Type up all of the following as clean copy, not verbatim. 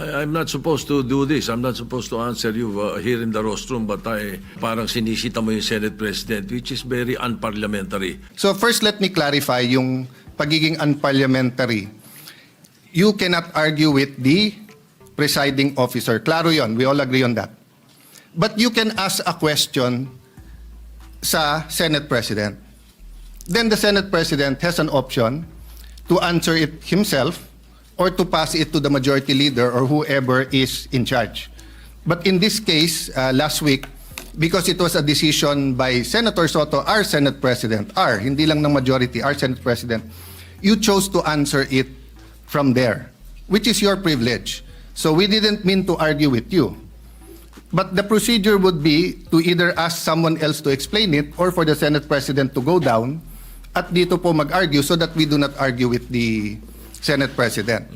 I'm not supposed to do this. I'm not supposed to answer you here in the rostrum, but parang sinisita mo yung Senate President, which is very unparliamentary. So first, let me clarify yung pagiging unparliamentary. You cannot argue with the presiding officer. Klaro yon, we all agree on that. But you can ask a question sa Senate President. Then the Senate President has an option to answer it himself or to pass it to the majority leader or whoever is in charge. But in this case, last week, because it was a decision by Senator Soto, our Senate President, hindi lang ng majority, our Senate President, you chose to answer it from there, which is your privilege. So we didn't mean to argue with you. But the procedure would be to either ask someone else to explain it or for the Senate President to go down at dito po mag-argue so that we do not argue with the Senate President.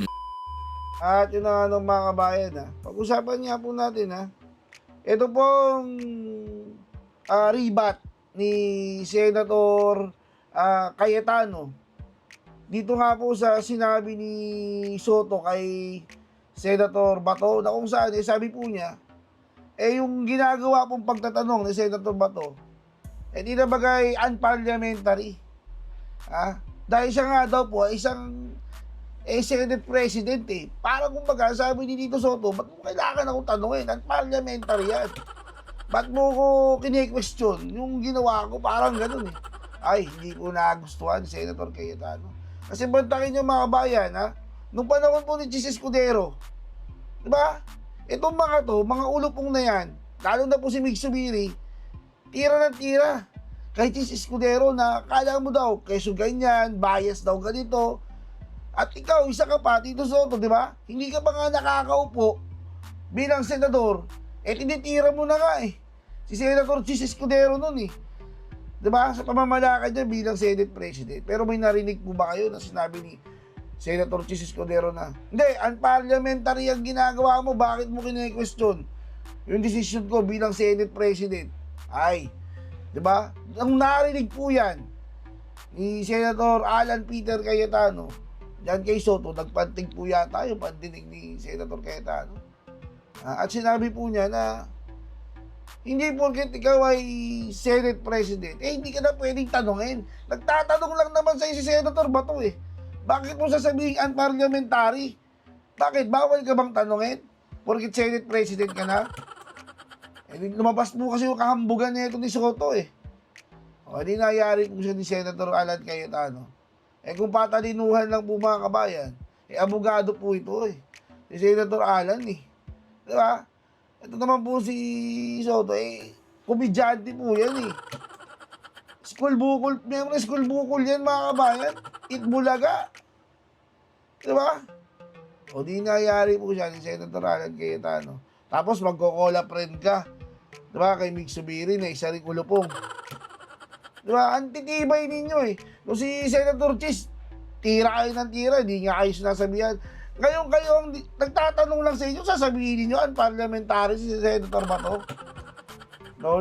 At yun na nga mga kabayan, pag-usapan niya po natin, ito pong rebat ni Senator Cayetano. Dito nga po sa sinabi ni Soto kay Senator Bato na kung saan, sabi po niya, yung ginagawa pong pagtatanong ni Senator Bato, di na bagay unparliamentary. Dahil siya nga daw po, isang Senate President Parang kumbaga, sabi ni Tito Soto, ba't mo kailangan akong tanungin? Unparliamentary yan. Ba't mo ko kine-question? Yung ginawa ko, parang ganun Ay, hindi ko nagustuhan si Senator Cayetano. Kasi bantakin niyo mga bayan, nung panahon po ni Chis Escudero, diba? Itong mga to, mga ulupong na yan, lalo na po si Mig Subiri, tira ng tira. Kay Chis Escudero na kala mo daw, keso ganyan, bias daw ganito. At ikaw, isa ka pa, Tito Soto, di ba? Hindi ka pa nga nakakaupo bilang senador, tinitira mo na nga si Senator Chis Escudero nun di ba? Sa pamamalakad niya bilang Senate President. Pero may narinig po ba kayo na sinabi ni Senator Chis Escudero na, hindi, unparliamentary ang ginagawa mo, bakit mo kine-question yung decision ko bilang Senate President? Ay, di ba? Ang narinig po yan ni Senator Alan Peter Cayetano, diyan kay Soto, nagpantig po yata yung pandinig ni Senator Cayetano. At sinabi po niya na hindi porket ikaw ay Senate President, hindi ka na pwedeng tanungin. Nagtatanong lang naman sa si Senator Bato Bakit mo sasabihin unparliamentary? Bakit? Bawal ka bang tanungin? Porket Senate President ka na? Lumabas po kasi yung kahambugan nito ni Soto di nangyari po siya ni Senator Alan Cayetano. Kung patalinuhan lang po mga kabayan, abogado po ito si Senator Alan di ba? Ito naman po si Soto komedyante po yan School bukol, meron school bukol yan mga kabayan. Itbulaga. Di ba? Di nangyari po siya ni Senator Alan Cayetano. Tapos magko-call friend ka. Di ba? Kay Mig Subiri na isa rin kulupong. Di ba? Antitibay ninyo Kung si Senator Chis, tira kayo ng tira, hindi nga kayo sinasabihan. Ngayon kayo ang nagtatanong lang sa inyo, sasabihin ninyo, unparliamentary si Senator Bato. No.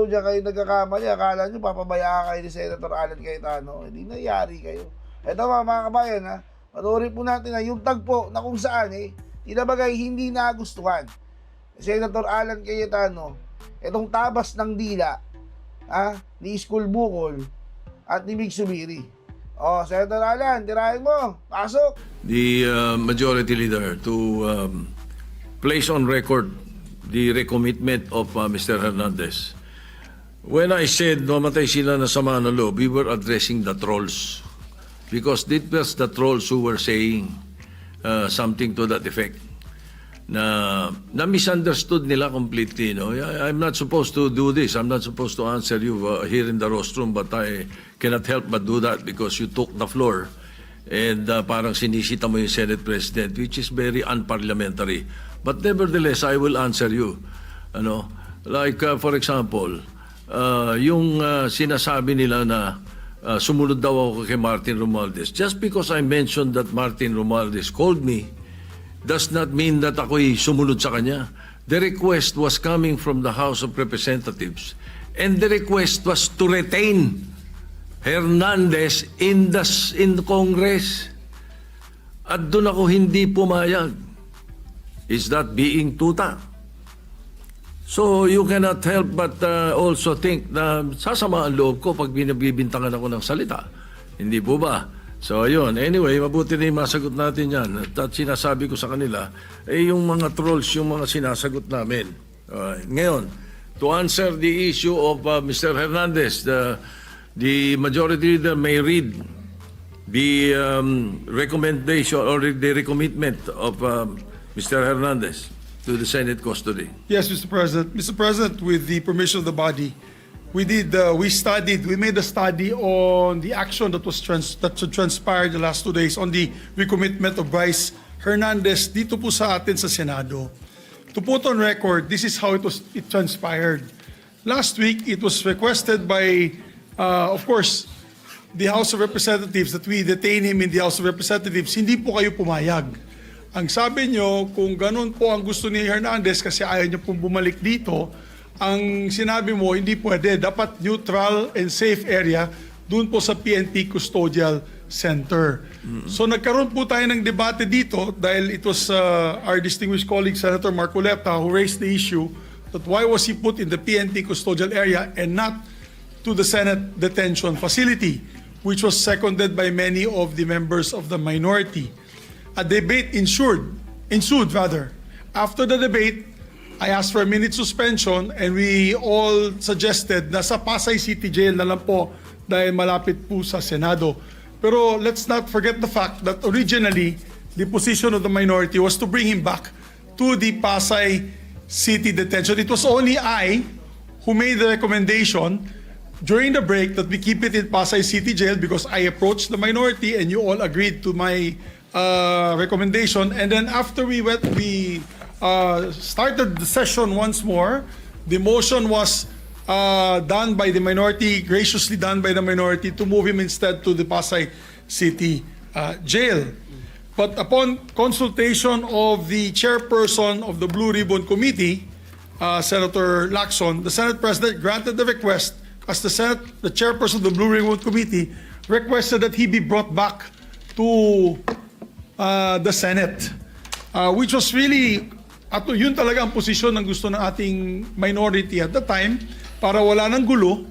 Diyan kayo nagkakamali. Akala nyo, papabayaan kayo ni Senator Alan Cayetano. Hindi nangyari kayo. Ito mga kabayan, panoorin po natin yung tagpo na kung saan, tinabagay hindi nagustuhan. Senator Alan Cayetano, itong tabas ng dila, ni School Bukol, at ni Mig Subiri. Senator Alan, tirahin mo. Pasok. The majority leader to place on record the recommitment of Mr. Hernandez. When I said namatay sila na sama ng loob, we were addressing the trolls. Because it was the trolls who were saying something to that effect. Na misunderstood nila completely. I'm not supposed to do this. I'm not supposed to answer you here in the rostrum, but I cannot help but do that because you took the floor. And parang sinisita mo yung Senate President, which is very unparliamentary. But nevertheless, I will answer you. Like, for example, yung sinasabi nila na sumunod daw ako kay Martin Romualdez. Just because I mentioned that Martin Romualdez called me, does not mean that ako'y sumunod sa kanya. The request was coming from the House of Representatives. And the request was to retain Hernandez in the Congress. At doon ako hindi pumayag. is that being tuta. So you cannot help but also think na sasama ang loob ko pag binibintangan ako ng salita. Hindi po ba? So ayun, anyway, mabuti na yung masagot natin yan. At sinasabi ko sa kanila, yung mga trolls, yung mga sinasagot namin. Ngayon, to answer the issue of Mr. Hernandez, the majority leader may read the recommendation or the recommitment of Mr. Hernandez to the Senate custody. Yes, Mr. President. Mr. President, with the permission of the body, we made a study on the action that transpired the last 2 days on the recommitment of Bryce Hernandez dito po sa atin sa Senado. To put on record, this is how it transpired. Last week, it was requested by, of course, the House of Representatives that we detain him in the House of Representatives. Hindi po kayo pumayag. Ang sabi nyo, kung ganun po ang gusto ni Hernandez kasi ayaw niyo pong bumalik dito, ang sinabi mo, hindi pwede. Dapat neutral and safe area doon po sa PNP Custodial Center. So nagkaroon po tayo ng debate dito dahil it was our distinguished colleague Senator Marcoleta who raised the issue that why was he put in the PNP Custodial area and not to the Senate detention facility, which was seconded by many of the members of the minority. A debate ensued. After the debate, I asked for a minute suspension and we all suggested na sa Pasay City Jail na lang po dahil malapit po sa Senado. Pero let's not forget the fact that originally, the position of the minority was to bring him back to the Pasay City detention. It was only I who made the recommendation during the break that we keep it in Pasay City Jail because I approached the minority and you all agreed to my recommendation. And then after we started the session once more, the motion was done by the minority, graciously done by the minority, to move him instead to the Pasay City Jail. But upon consultation of the chairperson of the Blue Ribbon Committee, Senator Lacson, the Senate President granted the request as the chairperson of the Blue Ribbon Committee requested that he be brought back to the Senate, which was really, yun talaga ang posisyon ng gusto ng ating minority at the time, para wala ng gulo,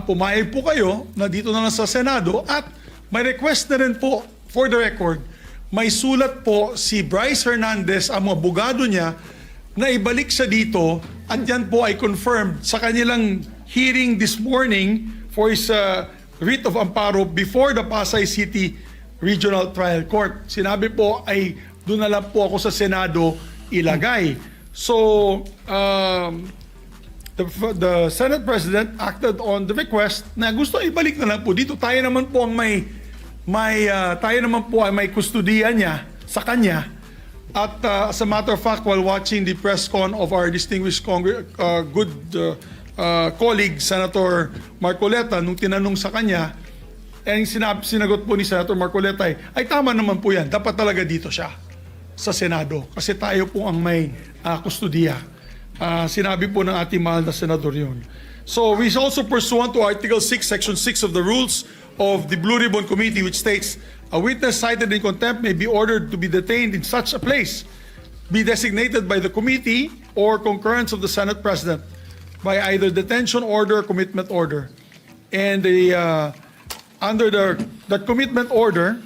pumayag po kayo na dito na lang sa Senado at may request na rin po, for the record, may sulat po si Bryce Hernandez, ang mga abogado niya, na ibalik siya dito at yan po ay confirmed sa kanilang hearing this morning for his writ of amparo before the Pasay City Regional Trial Court. Sinabi po ay doon na lang po ako sa Senado ilagay. So, the Senate President acted on the request na gusto ibalik na lang po dito. Tayo naman po ang tayo naman po ay may kustodiya niya sa kanya. At as a matter of fact, while watching the press con of our distinguished colleague Senator Marcoleta, nung tinanong sa kanya, sinagot po ni Senator Marcoleta ay tama naman po yan. Dapat talaga dito siya sa Senado kasi tayo po ang may kustodiya. Sinabi po ng ating mahal na senador yun. So we also pursuant to Article 6, Section 6 of the rules of the Blue Ribbon Committee, which states, a witness cited in contempt may be ordered to be detained in such a place, be designated by the committee or concurrence of the Senate President by either detention order or commitment order. And under the commitment order,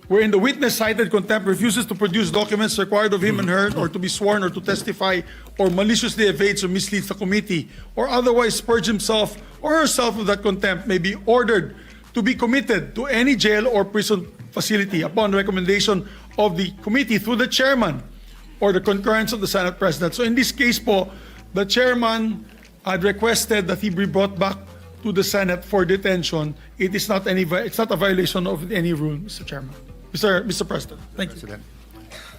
wherein the witness cited contempt refuses to produce documents required of him and her or to be sworn or to testify or maliciously evades or misleads the committee or otherwise purge himself or herself of that contempt, may be ordered to be committed to any jail or prison facility upon recommendation of the committee through the chairman or the concurrence of the Senate President. So in this case po, the chairman had requested that he be brought back to the Senate for detention. It's not a violation of any rule, Mr. Chairman. Mr. President, thank you. President.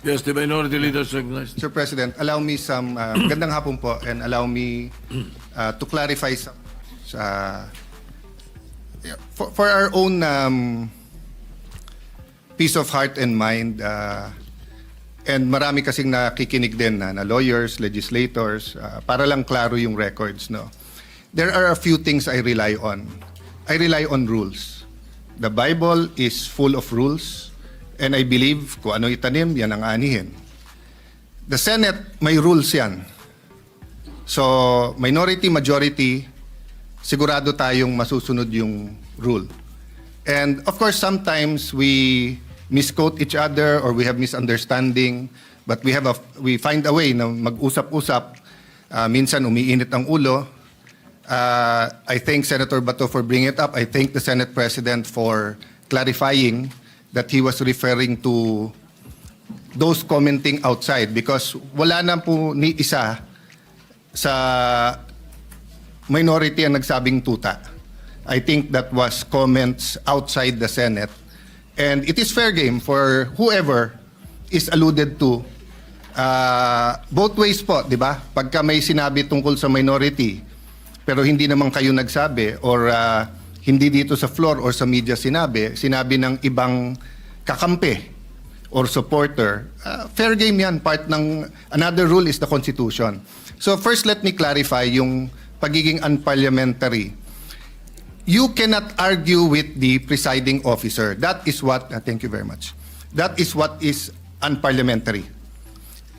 Yes, the minority leader is recognized. Mr. President, allow me some, gandang hapon po, and allow me to clarify some, for our own peace of heart and mind, and marami kasing nakikinig din na lawyers, legislators, para lang klaro yung records, no? There are a few things I rely on. I rely on rules. The Bible is full of rules, and I believe kung ano itanim, yan ang anihin. The Senate, may rules yan. So, minority, majority, sigurado tayong masusunod yung rule. And of course, sometimes we misquote each other or we have misunderstanding, but we find a way na mag-usap-usap. Minsan umiinit ang ulo. I thank Senator Bato for bringing it up. I thank the Senate President for clarifying that he was referring to those commenting outside because wala na po ni isa sa minority ang nagsabing tuta. I think that was comments outside the Senate. And it is fair game for whoever is alluded to. Both ways po, di ba? Pagka may sinabi tungkol sa minority, pero hindi naman kayo nagsabi or hindi dito sa floor or sa media sinabi ng ibang kakampi or supporter, fair game yan. Part ng another rule is the Constitution. So first, let me clarify yung pagiging unparliamentary. You cannot argue with the presiding officer. That is what, thank you very much. That is what is unparliamentary.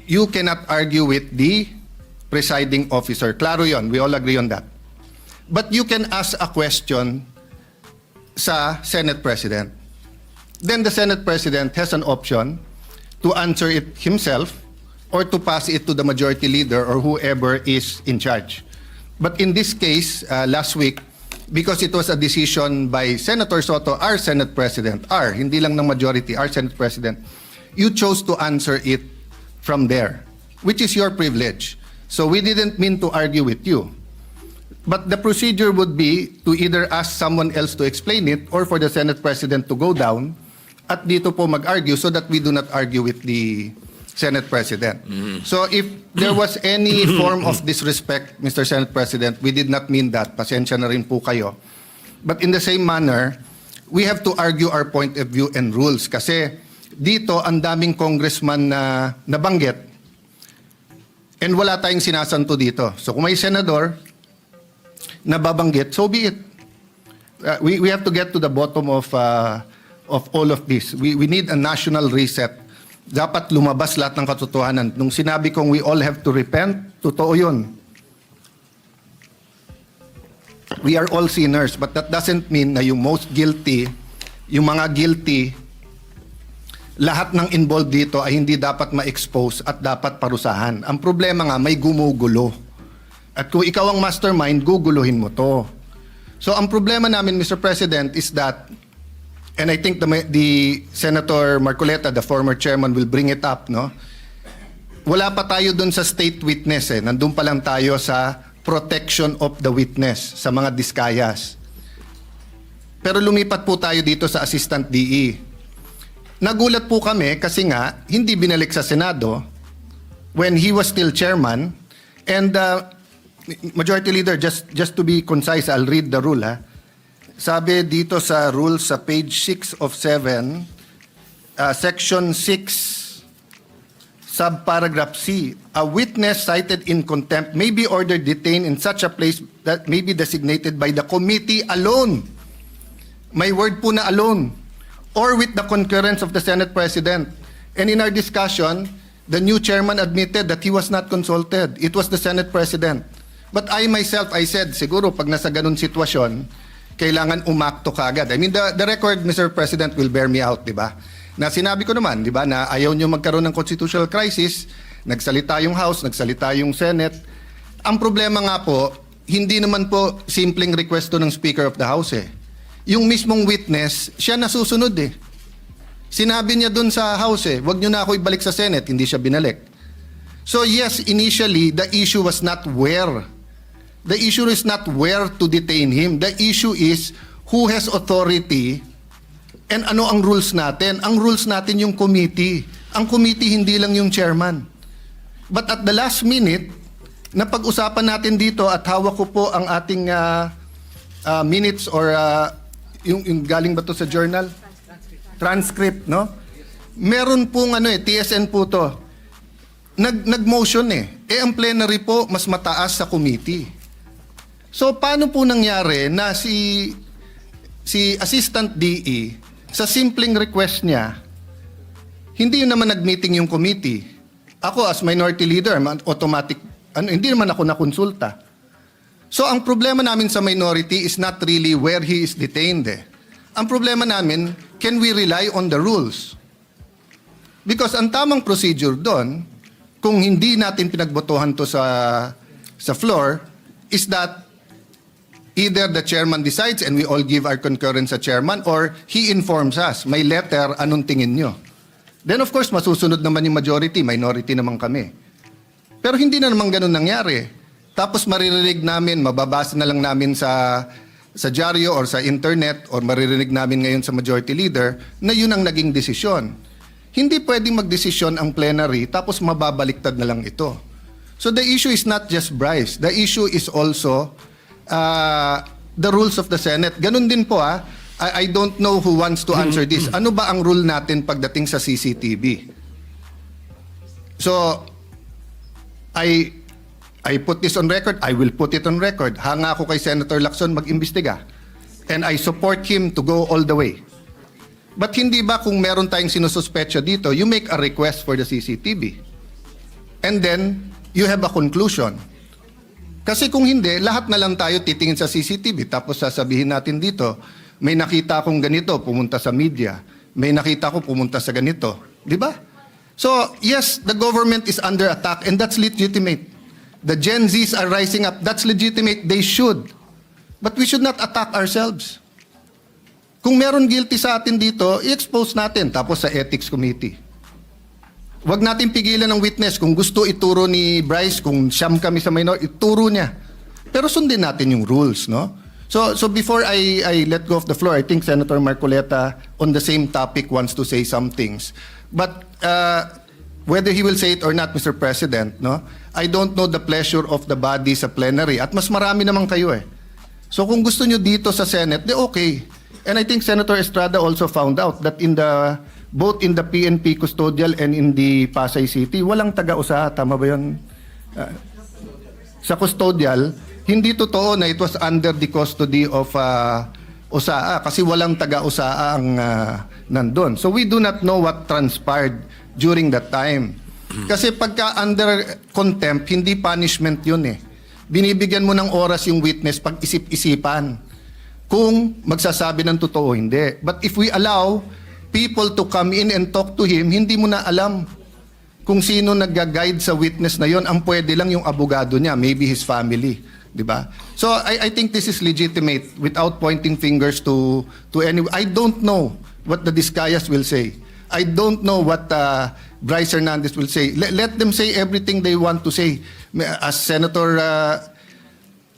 You cannot argue with the presiding officer. Klaro yon, we all agree on that. But you can ask a question sa Senate President. Then the Senate President has an option to answer it himself or to pass it to the majority leader or whoever is in charge. But in this case, last week, because it was a decision by Senator Soto, our Senate President, hindi lang ng majority, our Senate President, you chose to answer it from there, which is your privilege. So we didn't mean to argue with you. But the procedure would be to either ask someone else to explain it or for the Senate President to go down at dito po mag-argue so that we do not argue with the Senate President. So if there was any form of disrespect, Mr. Senate President, we did not mean that. Pasensya na rin po kayo. But in the same manner, we have to argue our point of view and rules. Kasi dito, ang daming congressman na nabanggit and wala tayong sinasanto dito. So kung may senador na babanggit, so be it. We have to get to the bottom of all of this. We need a national reset. Dapat lumabas lahat ng katotohanan. Nung sinabi kong we all have to repent, totoo yun. We are all sinners, but that doesn't mean na yung most guilty, yung mga guilty, lahat ng involved dito ay hindi dapat ma-expose at dapat parusahan. Ang problema nga, may gumugulo. At kung ikaw ang mastermind, guguluhin mo to. So ang problema namin, Mr. President, is that, and I think the Senator Marcoleta, the former chairman, will bring it up, no? Wala pa tayo dun sa state witness eh. Nandun pa lang tayo sa protection of the witness, sa mga diskayas. Pero lumipat po tayo dito sa Assistant DE. Nagulat po kami kasi nga, hindi binalik sa Senado when he was still chairman. And Majority Leader, just to be concise, I'll read the rule, ha? Sabi dito sa rules sa page 6 of 7, section 6, subparagraph C, a witness cited in contempt may be ordered detained in such a place that may be designated by the committee alone. May word po na alone. Or with the concurrence of the Senate President. And in our discussion, the new chairman admitted that he was not consulted. It was the Senate President. But I myself, I said, siguro pag nasa ganun sitwasyon, kailangan umakto kagad. I mean, the record, Mr. President, will bear me out, di ba? Na sinabi ko naman, di ba, na ayaw nyo magkaroon ng constitutional crisis, nagsalita yung House, nagsalita yung Senate. Ang problema nga po, hindi naman po simpleng request to ng Speaker of the House eh. Yung mismong witness, siya nasusunod eh. Sinabi niya dun sa House eh, wag nyo na ako ibalik sa Senate, hindi siya binalik. So yes, initially, the issue was not where. The issue is not where to detain him. The issue is who has authority and ano ang rules natin. Ang rules natin yung committee. Ang committee hindi lang yung chairman. But at the last minute, napag-usapan natin dito at hawak ko po ang ating minutes or yung galing ba to sa journal? Transcript, no? Meron pong TSN po to. Nag-motion eh. Ang plenary po, mas mataas sa committee. So, paano po nangyari na si Assistant DE, sa simpleng request niya, hindi naman nag-meeting yung committee. Ako as minority leader, automatic, hindi naman ako nakonsulta. So ang problema namin sa minority is not really where he is detained. Ang problema namin, can we rely on the rules? Because ang tamang procedure doon, kung hindi natin pinagbotohan to sa floor, is that either the chairman decides and we all give our concurrence sa chairman, or he informs us, may letter, anong tingin nyo? Then of course, masusunod naman yung majority, minority naman kami. Pero hindi na naman ganun nangyari. Tapos maririnig namin, mababasa na lang namin sa dyaryo or sa internet or maririnig namin ngayon sa majority leader na yun ang naging desisyon. Hindi pwedeng magdesisyon ang plenary tapos mababaliktad na lang ito. So the issue is not just Bryce. The issue is also the rules of the Senate. Ganun din po I don't know who wants to answer this. Ano ba ang rule natin pagdating sa CCTV? So, I put this on record. I will put it on record. Hanga ako kay Senator Lacson mag-imbestiga. And I support him to go all the way. But hindi ba kung meron tayong sinususpetsa dito, you make a request for the CCTV. And then, you have a conclusion. Kasi kung hindi, lahat na lang tayo titingin sa CCTV. Tapos sasabihin natin dito, may nakita akong ganito, pumunta sa media. May nakita ko, pumunta sa ganito. Di ba? So, yes, the government is under attack and that's legitimate. The Gen Zs are rising up. That's legitimate. They should. But we should not attack ourselves. Kung meron guilty sa atin dito, i-expose natin. Tapos sa Ethics Committee. Huwag natin pigilan ng witness. Kung gusto ituro ni Bryce, kung siyam kami sa minor, ituro niya. Pero sundin natin yung rules, no? So before I let go of the floor, I think Senator Marcoleta on the same topic wants to say some things. But whether he will say it or not, Mr. President, no? I don't know the pleasure of the body sa plenary. At mas marami naman kayo So kung gusto nyo dito sa Senate, di okay. And I think Senator Estrada also found out that both in the PNP custodial and in the Pasay City, walang taga-usaha. Tama ba yun? Sa custodial, hindi totoo na it was under the custody of USAA kasi walang taga-USAA ang nandun. So we do not know what transpired during that time. Kasi pagka under contempt, hindi punishment yun Binibigyan mo ng oras yung witness pag isip-isipan kung magsasabi ng totoo hindi. But if we allow people to come in and talk to him, hindi mo na alam kung sino nag-guide sa witness na yon. Ang pwede lang yung abogado niya, maybe his family. Diba? So I think this is legitimate without pointing fingers to anyone. I don't know what the Discayas will say. I don't know what Bryce Hernandez will say. Let them say everything they want to say. As Senator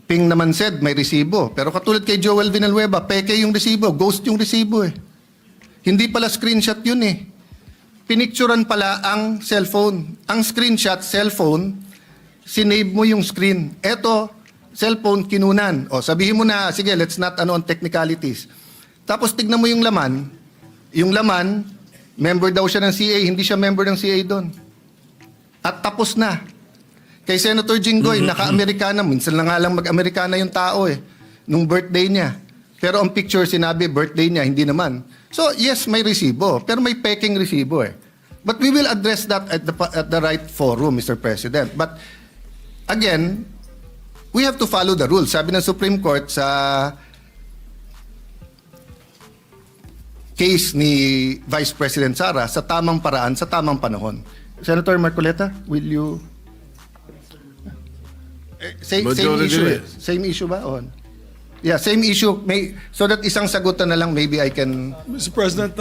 Ping naman said, may resibo. Pero katulad kay Joel Villanueva, peke yung resibo, ghost yung resibo Hindi pala screenshot yun Pinicturan pala ang cellphone. Ang screenshot, cellphone, sinave mo yung screen. Eto, cellphone, kinunan. O, sabihin mo na, sige, let's not on technicalities. Tapos tignan mo yung laman. Yung laman, member daw siya ng CA, hindi siya member ng CA doon. At tapos na. Kay Senator Jinggoy, naka-Amerikana, minsan lang nga lang mag-Amerikana yung tao nung birthday niya. Pero ang picture sinabi, birthday niya, hindi naman. So, yes, may resibo, pero may peking resibo But we will address that at the right forum, Mr. President. But, again, we have to follow the rules. Sabi ng Supreme Court sa case ni Vice President Sara, sa tamang paraan, sa tamang panahon. Senator Marcoleta, will you... Same issue Same issue ba? Yeah, same issue. So that isang sagutan na lang, maybe I can... Mr. President,